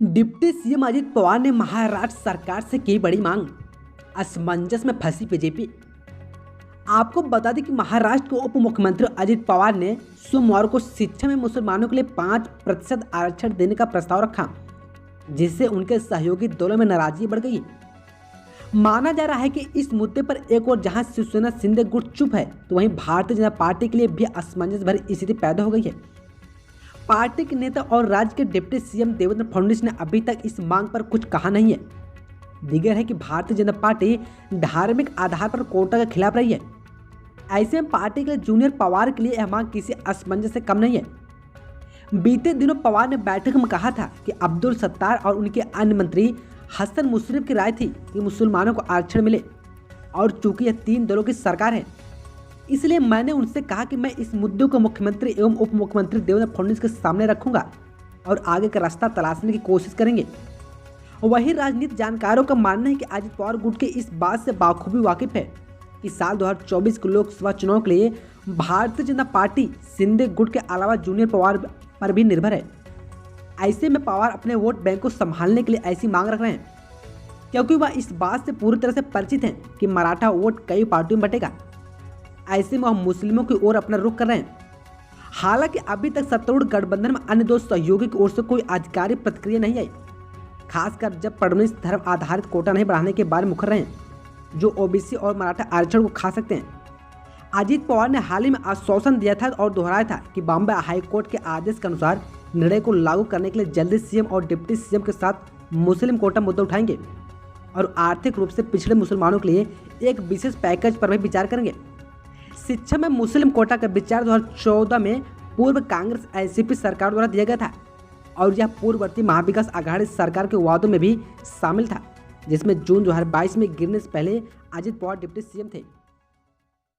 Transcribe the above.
Deputy CM Ajit Pawar ने महाराष्ट्र सरकार से की बड़ी मांग, असमंजस में फंसी बीजेपी। आपको बता दें कि महाराष्ट्र के उप मुख्यमंत्री अजित पवार ने सोमवार को शिक्षा में मुसलमानों के लिए 5% आरक्षण देने का प्रस्ताव रखा, जिससे उनके सहयोगी दलों में नाराजगी बढ़ गई। माना जा रहा है कि इस मुद्दे पर एक और जहां शिवसेना शिंदे गुट चुप है, तो वहीं भारतीय जनता पार्टी के लिए भी असमंजस भरी स्थिति पैदा हो गई है। पार्टी के नेता और राज्य के डिप्टी सीएम देवेंद्र फडणवीस ने अभी तक इस मांग पर कुछ कहा नहीं है। दिगर है कि भारतीय जनता पार्टी धार्मिक आधार पर कोटा के खिलाफ रही है। ऐसे में पार्टी के लिए जूनियर पवार के लिए यह मांग किसी असमंजस से कम नहीं है। बीते दिनों पवार ने बैठक में कहा था कि अब्दुल सत्तार और उनके अन्य मंत्री हसन मुशर्रफ की राय थी कि मुसलमानों को आरक्षण मिले, और चूंकि यह 3 दलों की सरकार है, इसलिए मैंने उनसे कहा कि मैं इस मुद्दे को मुख्यमंत्री एवं उप मुख्यमंत्री देवेंद्र फडणवीस के सामने रखूंगा और आगे का रास्ता तलाशने की कोशिश करेंगे। वही राजनीतिक जानकारों का मानना है कि अजित पवार गुट के इस बात से बाखूबी वाकिफ है कि साल 2024 के लोकसभा चुनाव के लिए भारतीय जनता पार्टी शिंदे गुट के अलावा जूनियर पवार पर भी निर्भर है। ऐसे में पवार अपने वोट बैंक को संभालने के लिए ऐसी मांग रख रहे हैं, क्योंकि वह इस बात से पूरी तरह से परिचित हैं कि मराठा वोट कई पार्टियों में बटेगा। ऐसे में वह मुस्लिमों की ओर अपना रुख कर रहे हैं। हालांकि अभी तक सत्तारूढ़ गठबंधन में अन्य 2 सहयोगी की ओर से कोई आधिकारिक प्रतिक्रिया नहीं आई, खासकर जब फडणवीस धर्म आधारित कोटा नहीं बढ़ाने के बारे में मुखर रहे हैं, जो ओबीसी और मराठा आरक्षण को खा सकते हैं। अजित पवार ने हाल ही में आश्वासन दिया था और दोहराया था कि बॉम्बे हाईकोर्ट के आदेश के अनुसार निर्णय को लागू करने के लिए जल्दी सीएम और डिप्टी सीएम के साथ मुस्लिम कोटा मुद्दा उठाएंगे और आर्थिक रूप से पिछड़े मुसलमानों के लिए एक विशेष पैकेज पर भी विचार करेंगे। शिक्षा में मुस्लिम कोटा का विचार 2014 में पूर्व कांग्रेस एनसीपी सरकार द्वारा दिया गया था, और यह पूर्ववर्ती महाविकास आघाड़ी सरकार के वादों में भी शामिल था, जिसमें जून 2022 में गिरने से पहले अजित पवार डिप्टी सीएम थे।